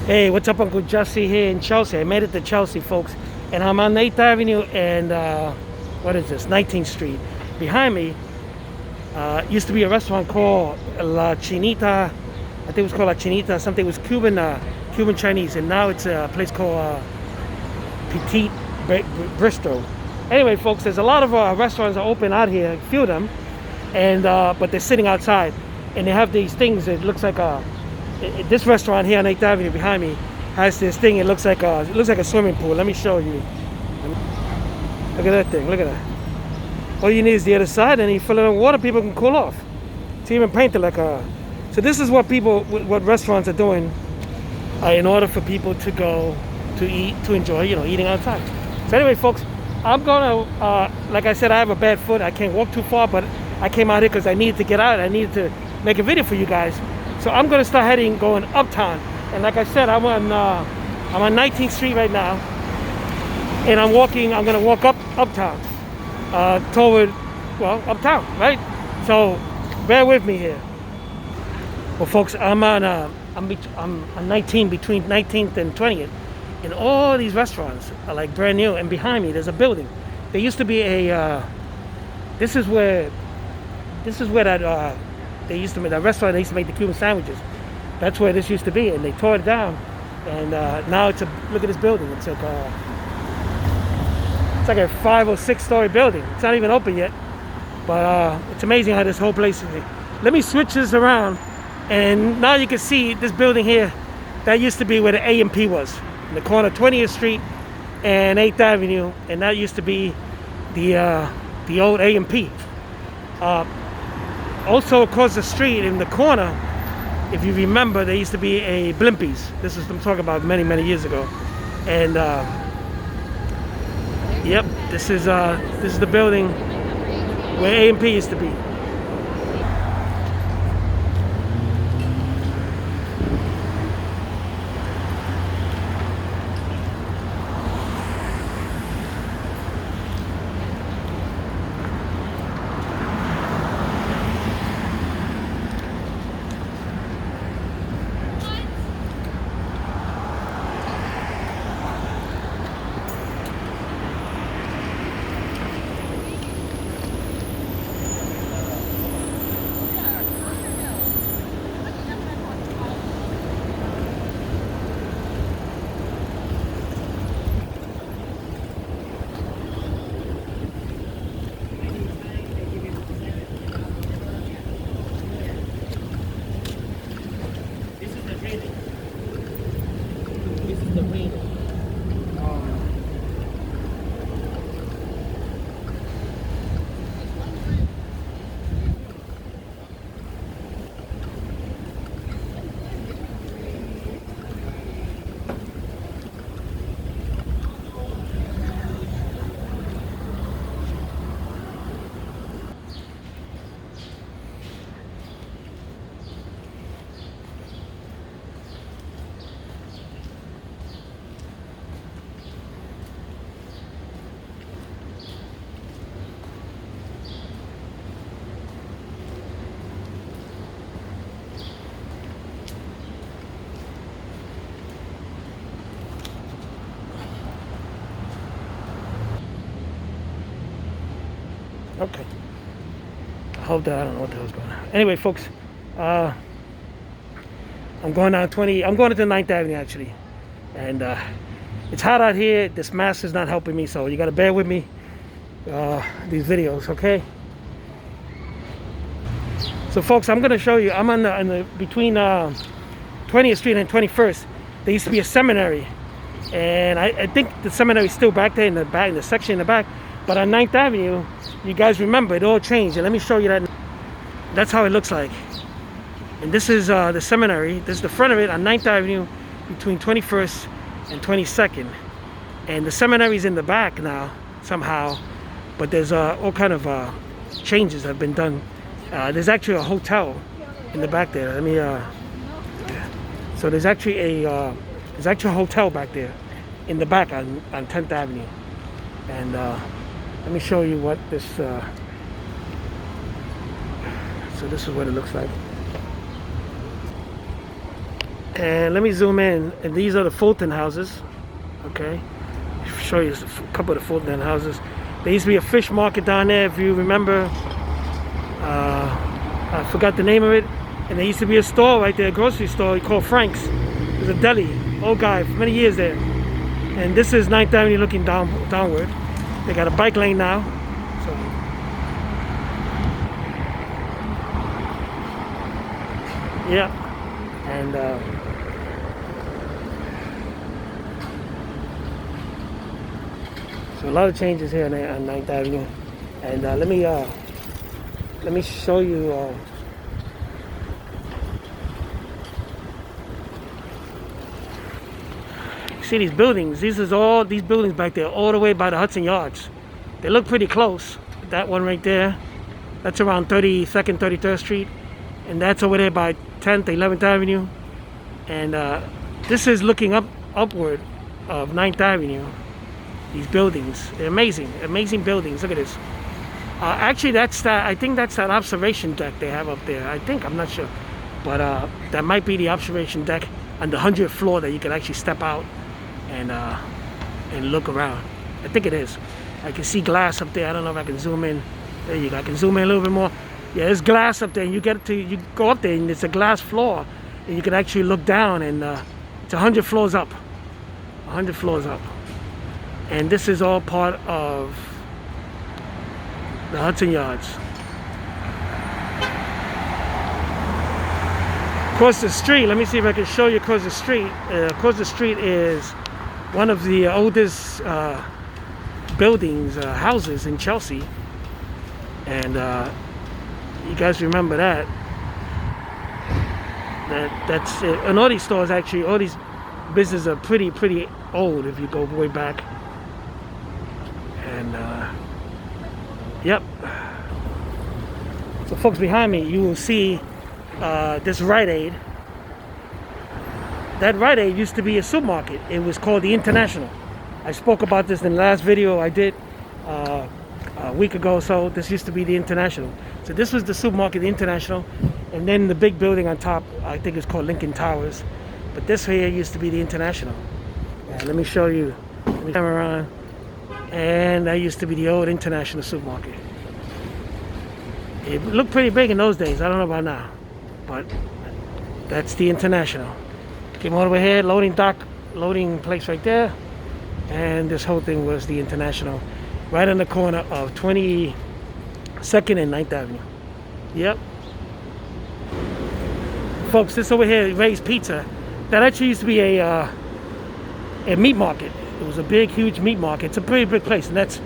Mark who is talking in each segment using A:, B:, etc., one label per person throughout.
A: Hey, what's up, Uncle Jesse here in Chelsea? I made it to Chelsea, folks, and I'm on 8th Avenue and what is this? 19th Street. Behind me used to be a restaurant called La Chinita. I think it was called La Chinita. Something it was Cuban Chinese, and now it's a place called Petit Bistro. Anyway, folks, there's a lot of restaurants that are open out here, a few of them, and but they're sitting outside, and they have these things. It looks like this restaurant here on 8th Avenue behind me has this thing. It looks like a swimming pool. Let me show you. Look at that thing. Look at that. All you need is the other side, and you fill it with water. People can cool off. It's even painted like a. So this is what what restaurants are doing in order for people to go to eat, to enjoy, eating outside. So anyway, folks, I'm gonna, like I said, I have a bad foot. I can't walk too far, but I came out here because I needed to get out. I needed to make a video for you guys. So I'm gonna start going uptown. And like I said, I'm on 19th Street right now, and I'm gonna walk uptown, toward, uptown, right? So bear with me here. Well, folks, I'm on 19 between 19th and 20th, and all these restaurants are like brand new. And behind me, there's a building. There used to be this is where that they used to make that restaurant. They used to make the Cuban sandwiches. That's where this used to be, and they tore it down. And now look at this building. It's like a 5 or 6 story building. It's not even open yet, but it's amazing how this whole place is. Let me switch this around, and now you can see this building here. That used to be where the A&P was, in the corner of 20th Street and 8th Avenue, and that used to be the old A&P. Also across the street in the corner, if you remember, there used to be a Blimpies. I'm talking about many years ago. And yep, this is the building where A&P used to be. Okay. I don't know what the hell's going on. Anyway, folks, I'm going down 20. I'm going into 9th Avenue actually, and it's hot out here. This mask is not helping me, so you gotta bear with me. These videos, okay? So, folks, I'm gonna show you. I'm on the between 20th Street and 21st. There used to be a seminary, and I think the seminary is still back there in the section in the back. But on 9th Avenue, you guys remember, it all changed. And let me show you that. That's how it looks like. And this is the seminary. This is the front of it on 9th Avenue between 21st and 22nd. And the seminary is in the back now, somehow. But there's all kind of changes that have been done. There's actually a hotel in the back there. So there's actually a hotel back there in the back on 10th Avenue. And let me show you what this, so this is what it looks like. And let me zoom in. And these are the Fulton houses. Okay. Show you a couple of the Fulton houses. There used to be a fish market down there, if you remember. I forgot the name of it. And there used to be a store right there, a grocery store called Frank's. It was a deli, old guy, for many years there. And this is 9th Avenue looking downward. They got a bike lane now. So, yeah. And so a lot of changes here on 9th Avenue. And let me show you. See these buildings? These buildings back there, all the way by the Hudson Yards. They look pretty close. That one right there, that's around 32nd, 33rd Street, and that's over there by 10th, 11th Avenue. And this is looking upward of 9th Avenue. These buildings, they're amazing buildings. Look at this. Actually, I think that's that observation deck they have up there. I'm not sure, but that might be the observation deck on the 100th floor that you can actually step out and look around. I think it is. I can see glass up there. I don't know if I can zoom in. There you go. I can zoom in a little bit more. Yeah, there's glass up there. And you go up there and it's a glass floor, and you can actually look down, and it's 100 floors up. 100 floors up. And this is all part of the Hudson Yards. Across the street, let me see if I can show you across the street. Across the street is one of the oldest buildings, houses in Chelsea. And you guys remember that. That's it. And all these stores, actually, all these businesses are pretty old if you go way back. And yep. So folks, behind me you will see this Rite Aid. That Rite Aid used to be a supermarket. It was called the International. I spoke about this in the last video I did a week ago or so. This used to be the International. So this was the supermarket, the International, and then the big building on top, I think it's called Lincoln Towers. But this here used to be the International. And let me show you. Let me come around. And that used to be the old International supermarket. It looked pretty big in those days. I don't know about now, but that's the International. Came all the way here, loading dock, loading place right there, and this whole thing was the International, right on the corner of 22nd and 9th Avenue. Yep. Folks, this over here, Ray's Pizza. That actually used to be a meat market. It was a big, huge meat market. It's a pretty big place, and that's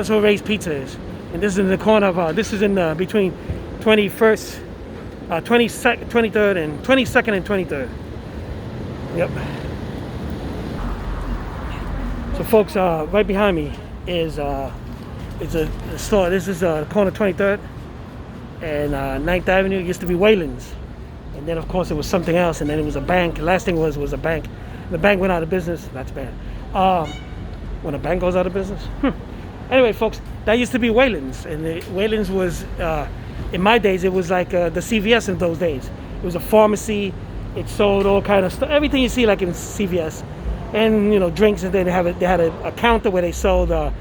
A: where Ray's Pizza is. And this is in the corner of this is in between 21st, 23rd and 22nd and 23rd. Yep. So folks, right behind me is a store. This is the corner 23rd and 9th Avenue. It used to be Wayland's, and then of course it was something else, and then it was a bank. The last thing was a bank. The bank went out of business. That's bad. When a bank goes out of business. Anyway, folks, that used to be Wayland's, and Wayland's was, in my days, it was like the CVS in those days. It was a pharmacy. It sold all kind of stuff, everything you see like in CVS, and drinks. And then they had a counter where they sold like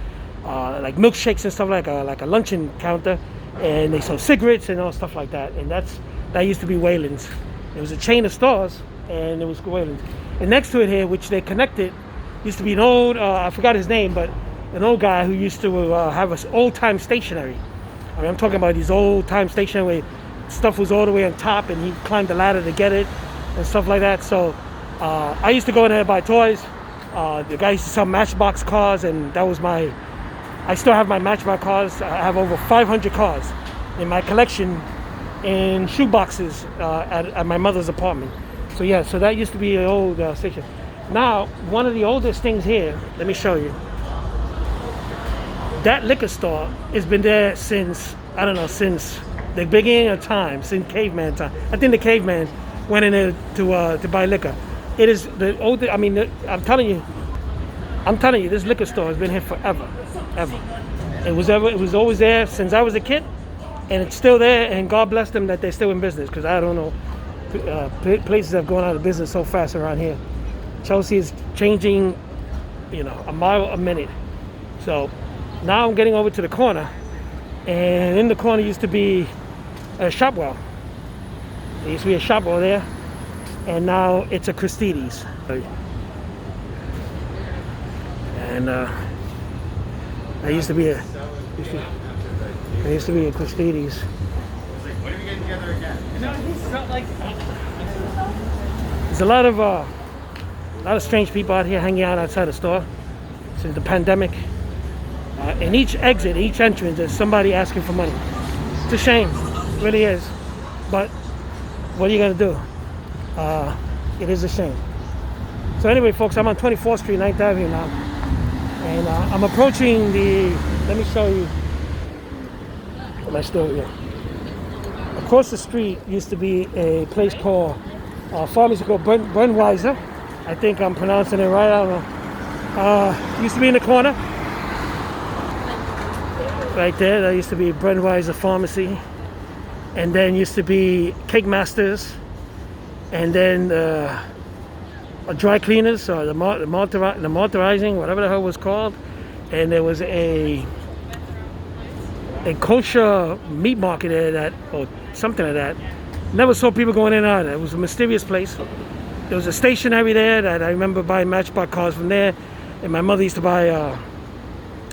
A: milkshakes and stuff, like a luncheon counter, and they sold cigarettes and all stuff like that. And that used to be Wayland's. It was a chain of stores, and it was Wayland's. And next to it here, which they connected, used to be an old, I forgot his name, but an old guy who used to have an old-time stationery. I mean, I'm talking about these old-time stationery where stuff was all the way on top, and he climbed the ladder to get it and stuff like that. So I used to go in there and buy toys. The guy used to sell Matchbox cars, and that was I still have my Matchbox cars. I have over 500 cars in my collection in shoe boxes at my mother's apartment. So yeah, so that used to be an old station. Now, one of the oldest things here, let me show you. That liquor store has been there since, I don't know, since the beginning of time, since caveman time. I think the caveman went in there to buy liquor. It is the oldest. I mean, I'm telling you, this liquor store has been here forever, ever. It was always there since I was a kid, and it's still there. And God bless them that they're still in business, because I don't know places have gone out of business so fast around here. Chelsea is changing, a mile a minute. So now I'm getting over to the corner, and in the corner used to be a Shopwell. There used to be a Shopwell there, and now it's a Christie's. And there used to be a Christie's.
B: When are we getting together again?
A: There's a lot of strange people out here hanging out outside the store since the pandemic. In each exit, each entrance, there's somebody asking for money. It's a shame, it really is. But what are you gonna do? It is a shame. So anyway, folks, I'm on 24th Street, 9th Avenue now, and I'm approaching the. Let me show you my store here. Across the street used to be a place called pharmacy called Brennweiser. I think I'm pronouncing it right. I don't know. Used to be in the corner, right there. That used to be Brennweiser Pharmacy, and then used to be Cake Masters, and then dry cleaners or the malterizing, whatever the hell it was called, and there was a kosher meat market there or something like that. Never saw people going in and out. It was a mysterious place. There was a stationery there that I remember buying Matchbox cars from there, and my mother used to buy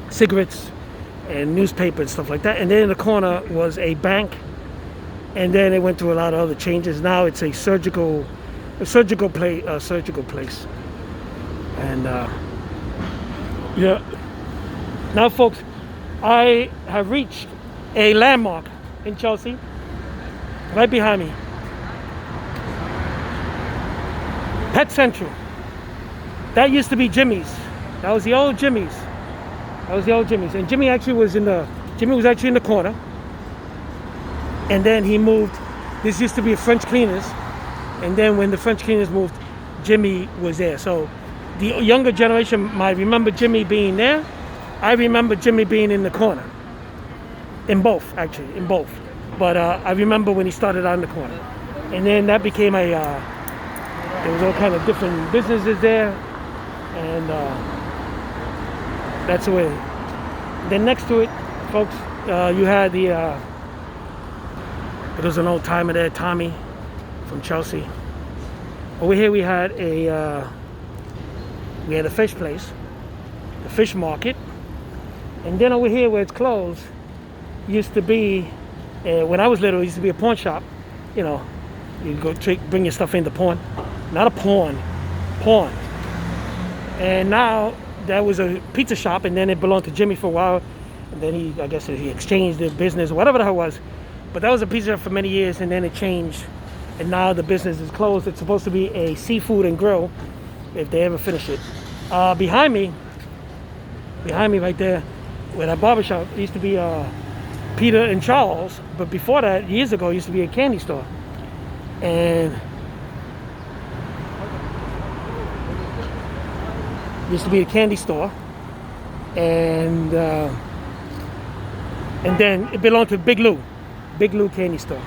A: cigarettes and newspaper and stuff like that. And then in the corner was a bank, and then it went through a lot of other changes. Now it's a surgical place. And yeah. Now, folks, I have reached a landmark in Chelsea, right behind me. Pet Central. That used to be Jimmy's. That was the old Jimmy's. And Jimmy was actually in the corner. And then he moved. This used to be a French Cleaners. And then when the French Cleaners moved, Jimmy was there. So the younger generation might remember Jimmy being there. I remember Jimmy being in the corner. In both. But I remember when he started out in the corner. And then that became there was all kind of different businesses there. And that's the way. Then next to it, folks, you had there was an old timer there, Tommy from Chelsea. Over here we had a fish place, the fish market. And then over here where it's closed, used to be, when I was little, it used to be a pawn shop. You'd go bring your stuff into pawn. Not a pawn. And now that was a pizza shop, and then it belonged to Jimmy for a while. And then he exchanged the business, whatever the hell it was. But that was a pizza shop for many years, and then it changed. And now the business is closed. It's supposed to be a seafood and grill, if they ever finish it. Behind me right there, where that barbershop used to be Peter and Charles, but before that, years ago, it used to be a candy store. And and then it belonged to Big Lou Candy Store.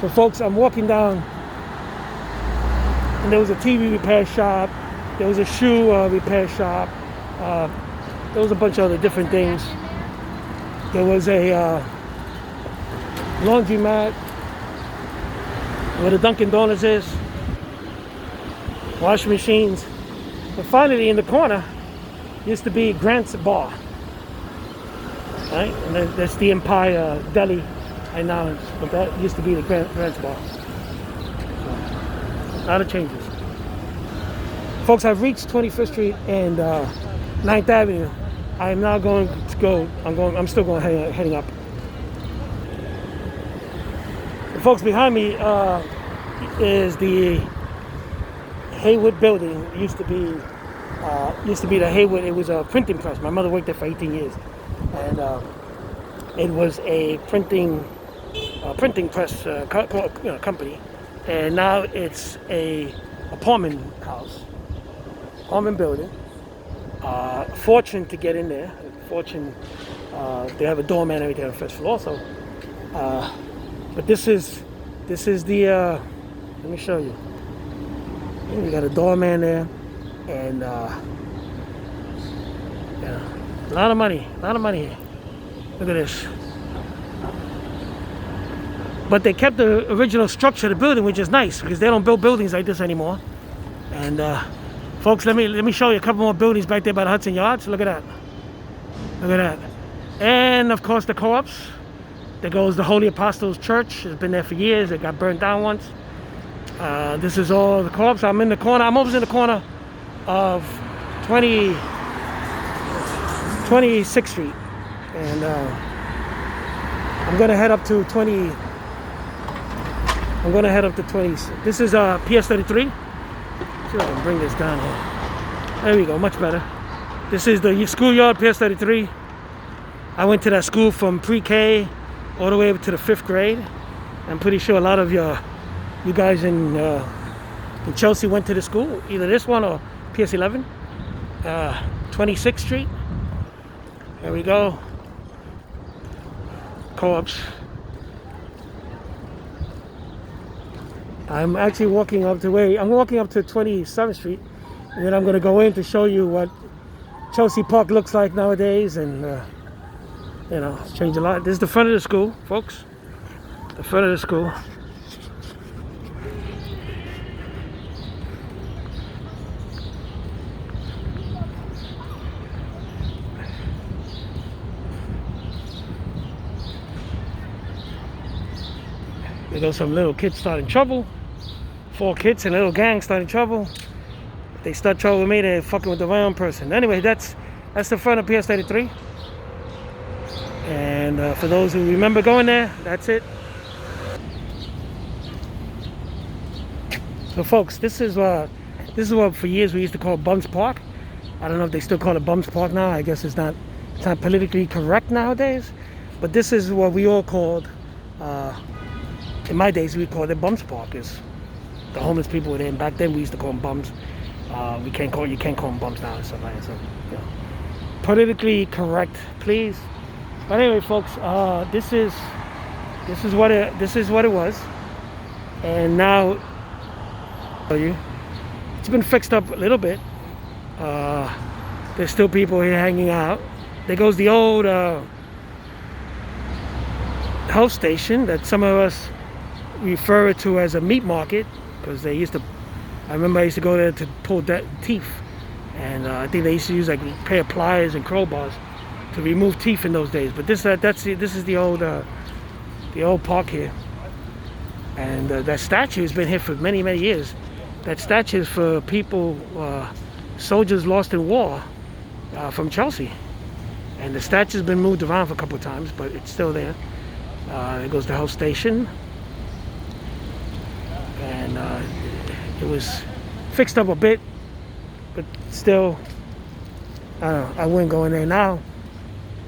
A: So folks, I'm walking down, and there was a TV repair shop, there was a shoe repair shop, there was a bunch of other different things. There was a laundromat where the Dunkin' Donuts is, washing machines. But finally, in the corner, used to be Grant's Bar, right? And then there's the Empire Deli, and now, but that used to be the Grant's Bar. So, a lot of changes. Folks, I've reached 25th Street and 9th Avenue. I am now going to go. I'm still going heading up. And folks, behind me is the Haywood building. It used to be the Haywood. It was a printing press. My mother worked there for 18 years, and it was a printing press company. And now it's a apartment building. Fortune to get in there. Fortune, they have a doorman and everything on the first floor. So, but this is the Let me show you. We got a doorman there, and yeah, a lot of money here. Look at this. But they kept the original structure of the building, which is nice because they don't build buildings like this anymore. And folks, let me show you a couple more buildings back there by the Hudson Yards. Look at that. Look at that. And of course the co-ops. There goes the Holy Apostles Church. It's been there for years. It got burned down once. This is all the co-ops. I'm in the corner. I'm almost in the corner of 26th Street. And I'm gonna head up to 20. I'm gonna head up to 20. This is PS 33. See if I can bring this down here. There we go, much better. This is the schoolyard, PS 33. I went to that school from pre-K all the way up to the 5th grade. I'm pretty sure a lot of you guys in Chelsea went to the school, either this one or PS 11. 26th Street. There we go. Co-ops. I'm actually walking up to 27th Street, and then I'm going to go in to show you what Chelsea Park looks like nowadays, and you know, it's changed a lot. This is the front of the school, folks. The front of the school. There goes some little kids starting trouble. 4 kids and a little gang starting trouble. If they start trouble with me, they're fucking with the wrong person. Anyway, that's the front of PS 33. And for those who remember going there, that's it. So folks, this is what for years we used to call Bums Park. I don't know if they still call it Bums Park now. I guess it's not politically correct nowadays. But this is what we all called, in my days we called it Bums Park. Is the homeless people were there, and back then we used to call them bums. You can't call them bums now. So, you know, politically correct, please. But anyway, folks, this is what it was, and now it's been fixed up a little bit. There's still people here hanging out. There goes the old health station that some of us refer to as a meat market, because I remember I used to go there to pull teeth, and I think they used to use like a pair of pliers and crowbars to remove teeth in those days. But this is the old park here, and that statue has been here for many years. That statue is for people, soldiers lost in war, from Chelsea, and the statue's been moved around for a couple of times, but it's still there. There goes the health station, and it was fixed up a bit, but still, I don't know, I wouldn't go in there now,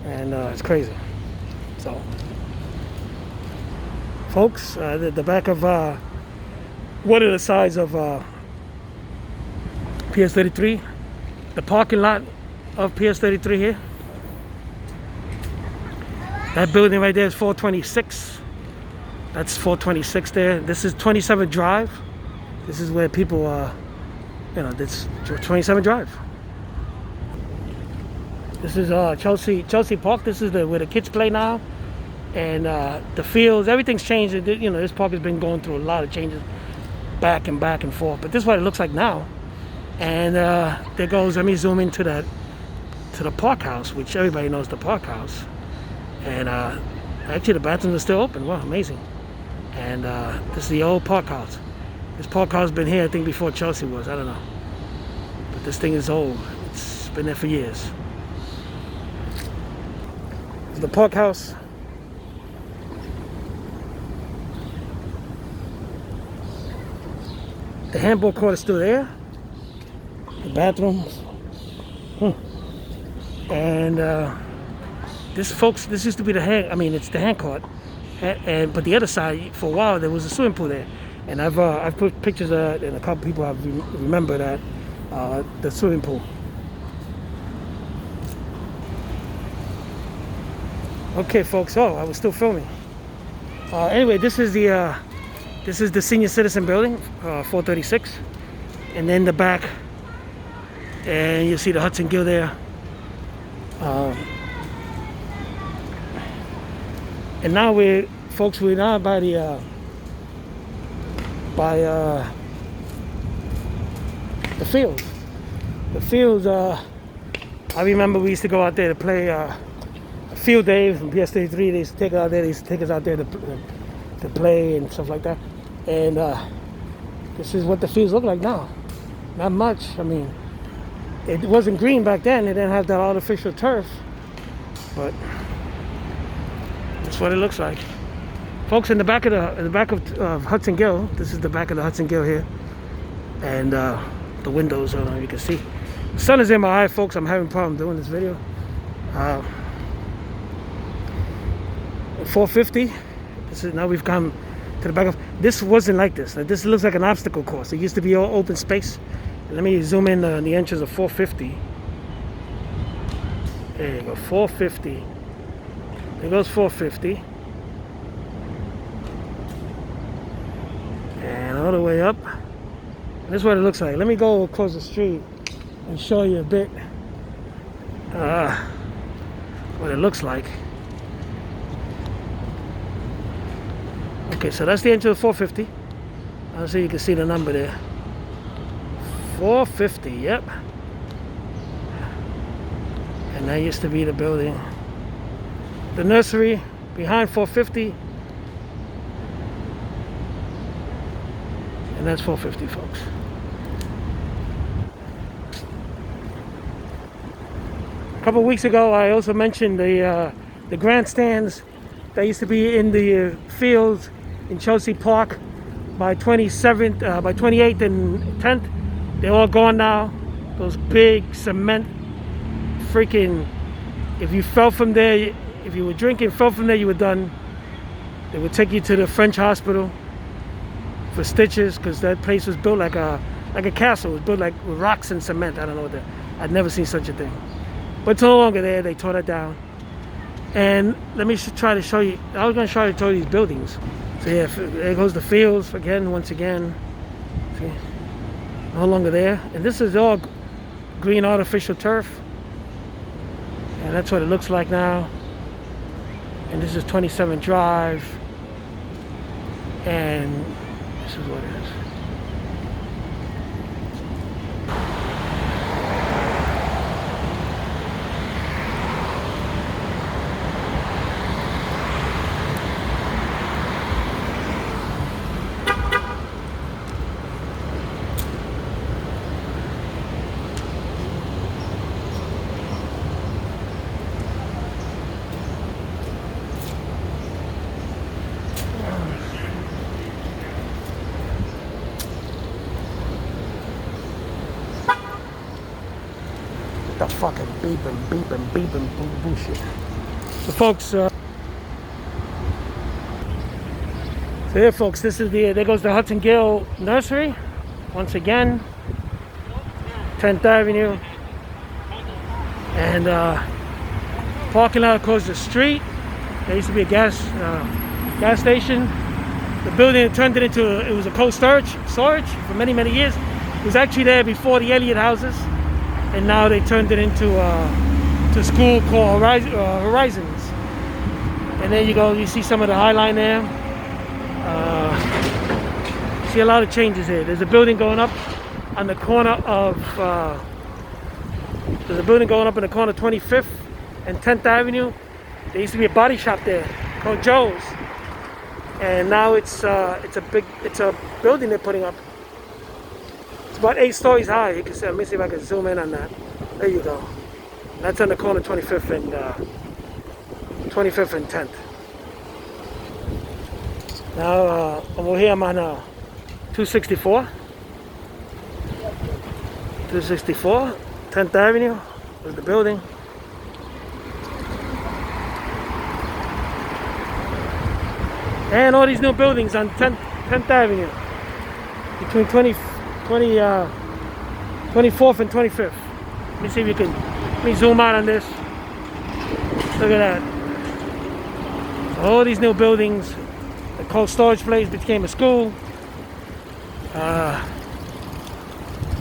A: and it's crazy. So folks, the back of one of the sides of PS 33, the parking lot of PS 33 here. That building right there is 426. That's 426 there. This is 27 Drive. This is where people this 27 Drive. This is Chelsea Park. This is where the kids play now, and the fields. Everything's changed. You know, this park has been going through a lot of changes, back and forth. But this is what it looks like now. And there goes. Let me zoom into to the park house, which everybody knows the park house. And actually, the bathrooms are still open. Wow, amazing. And this is the old park house. This park house has been here, I think, before Chelsea was. I don't know. But this thing is old. It's been there for years. The park house. The handball court is still there. The bathrooms. And this used to be it's the hand court. But the other side, for a while, there was a swimming pool there. And I've put pictures of it, and a couple people have remember that, the swimming pool. Okay, folks. Oh, I was still filming. Anyway, this is the This is the senior citizen building, 436. And then the back, and you see the Hudson Gill there. And now we're now by the fields. The fields, I remember we used to go out there to play field day from PS33. They used to take us out there. They used to take us out there to play and stuff like that. And this is what the fields look like now. Not much. I mean, it wasn't green back then. It didn't have that artificial turf, but that's what it looks like, folks. In the back of Hudson Gill. This is the back of the Hudson Gill here, and the windows. I don't know if you can see. The sun is in my eye, folks. I'm having a problem doing this video. 450. This is now we've come to the back of. This wasn't like this. This looks like an obstacle course. It used to be all open space. Let me zoom in the entrance of 450. There you go, 450. There goes 450. And all the way up. This is what it looks like. Let me go across the street and show you a bit what it looks like. Okay, so that's the entrance of 450. I'll see you can see the number there. 450, yep. And that used to be the building. The nursery behind 450. And that's 450, folks. A couple of weeks ago, I also mentioned the grandstands that used to be in the fields in Chelsea Park by 27th, by 28th and 10th. They're all gone now. Those big cement freaking, if you fell from there, if you were drinking, fell from there, you were done. They would take you to the French hospital for stitches, because that place was built like a castle. It was built like with rocks and cement. I don't know what that. I'd never seen such a thing. But it's no longer there. They tore that down. And let me try to show you. I was going to try to show you these buildings. So yeah, there goes the fields again, once again. See? No longer there. And this is all green artificial turf. And that's what it looks like now. And this is 27 Drive. And this is what it is. The fucking beeping bullshit. So folks, so here folks, this is there goes the Hudson Gill Nursery, once again, 10th Avenue, and parking lot across the street. There used to be a gas station. The building turned it into, it was a cold storage for many years. It was actually there before the Elliott houses. And now they turned it into to school called Horizons. And there you go. You see some of the High Line there. See a lot of changes here. There's a building going up on the corner of. There's a building going up in the corner of 25th and 10th Avenue. There used to be a body shop there called Joe's, and now it's a building they're putting up. About 8 stories high. You can see. Let me see if I can zoom in on that. There you go. That's on the corner 25th and 10th. Now over here I'm on 264. 264, 10th Avenue. There's the building. And all these new buildings on 10th Avenue between 24th and 25th. Let me see if you can. Let me zoom out on this. Look at that. All these new buildings The cold storage place became a school.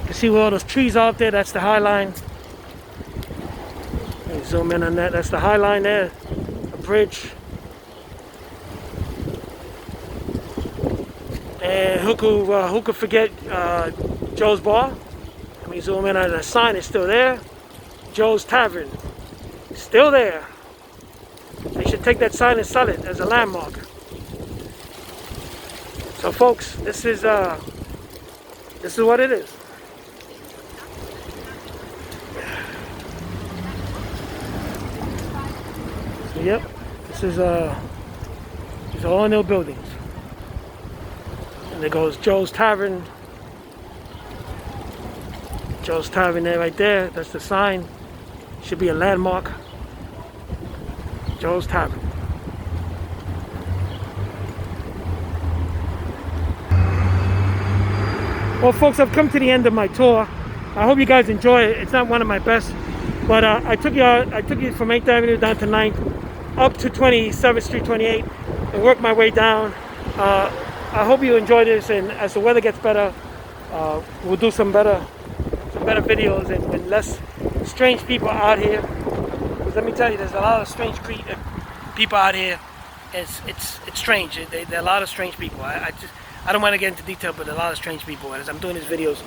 A: You see where all those trees out there, that's the High Line. Let me zoom in on that. That's the High Line there, a bridge. And who could forget Joe's Bar? Let me zoom in on the sign, it's still there. Joe's Tavern, still there. They should take that sign and sell it as a landmark. So folks, this is what it is. So yep, these are all new buildings. And there goes Joe's Tavern. Joe's Tavern there, right there. That's the sign. Should be a landmark. Joe's Tavern. Well, folks, I've come to the end of my tour. I hope you guys enjoy it. It's not one of my best, but I took you from 8th Avenue down to 9th, up to 27th Street, 28, and worked my way down. I hope you enjoy this, and as the weather gets better, we'll do some better videos and less strange people out here. Because let me tell you, there's a lot of strange people out here. It's strange. There are a lot of strange people. I don't want to get into detail, but a lot of strange people. And as I'm doing these videos,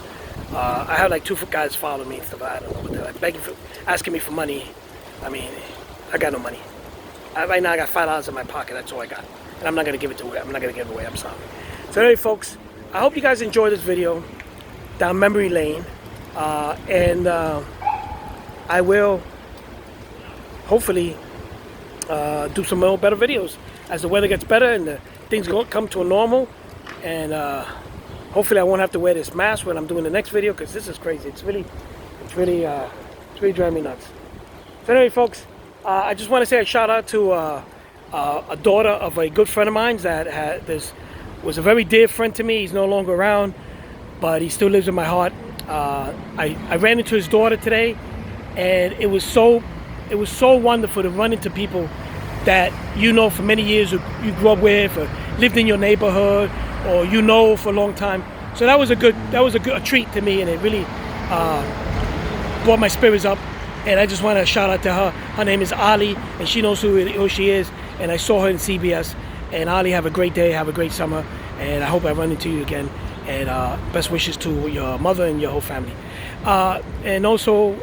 A: I have like 2 guys following me and stuff. I don't know what they're like, begging for, asking me for money. I mean, I got no money. Right now I got $5 in my pocket. That's all I got, and I'm not gonna give it away. I'm not gonna give it away. I'm sorry. So anyway, folks, I hope you guys enjoyed this video down memory lane, and I will hopefully do some more better videos as the weather gets better and the things come to a normal. And hopefully I won't have to wear this mask when I'm doing the next video, because this is crazy. It's really driving me nuts. So anyway, folks, I just want to say a shout out to a daughter of a good friend of mine that was a very dear friend to me. He's no longer around, but he still lives in my heart. I ran into his daughter today, and it was so wonderful to run into people that you know for many years, you grew up with, or lived in your neighborhood, or you know for a long time. So that was a treat to me, and it really brought my spirits up. And I just want to shout out to her. Her name is Ali, and she knows who she is. And I saw her in CBS. And Ali, have a great day, have a great summer, and I hope I run into you again. And best wishes to your mother and your whole family. And also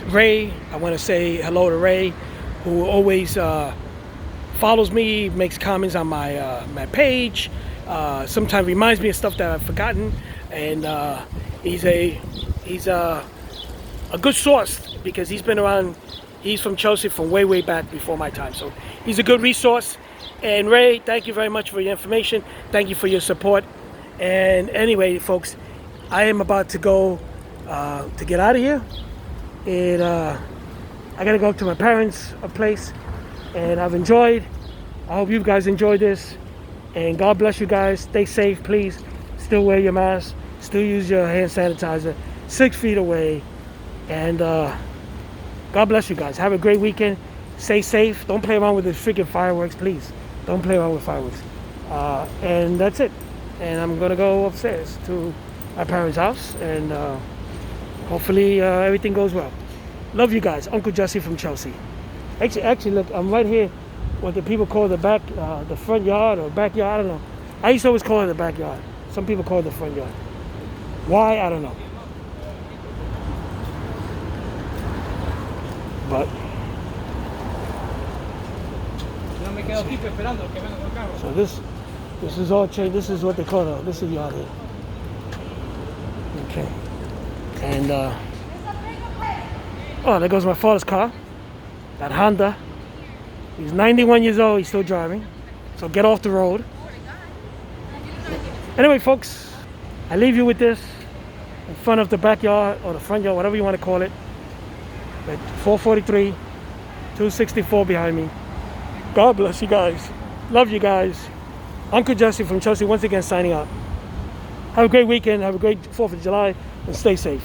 A: Ray, I want to say hello to Ray, who always follows me, makes comments on my page. Sometimes reminds me of stuff that I've forgotten, and he's a good source, because he's been around. He's from Chelsea from way back before my time, so he's a good resource. And Ray, thank you very much for your information. Thank you for your support. And anyway, folks, I am about to go to get out of here, and I gotta go up to my parents' place. And I've enjoyed. I hope you guys enjoyed this. And God bless you guys. Stay safe, please. Still wear your mask. Still use your hand sanitizer. 6 feet away. And God bless you guys. Have a great weekend. Stay safe. Don't play around with the freaking fireworks, please. Don't play around with fireworks. And that's it. And I'm gonna go upstairs to my parents' house, and hopefully everything goes well. Love you guys. Uncle Jesse from Chelsea. Actually, look, I'm right here. What the people call the front yard or backyard. I don't know. I used to always call it the backyard. Some people call it the front yard. Why? I don't know. But so this is all changed. This is what they call this is yard here. Okay. And oh, there goes my father's car. That Honda. He's 91 years old. He's still driving. So get off the road. Anyway, folks, I leave you with this in front of the backyard or the front yard, whatever you want to call it. At 443, 264 behind me. God bless you guys. Love you guys. Uncle Jesse from Chelsea once again signing out. Have a great weekend. Have a great 4th of July, and stay safe.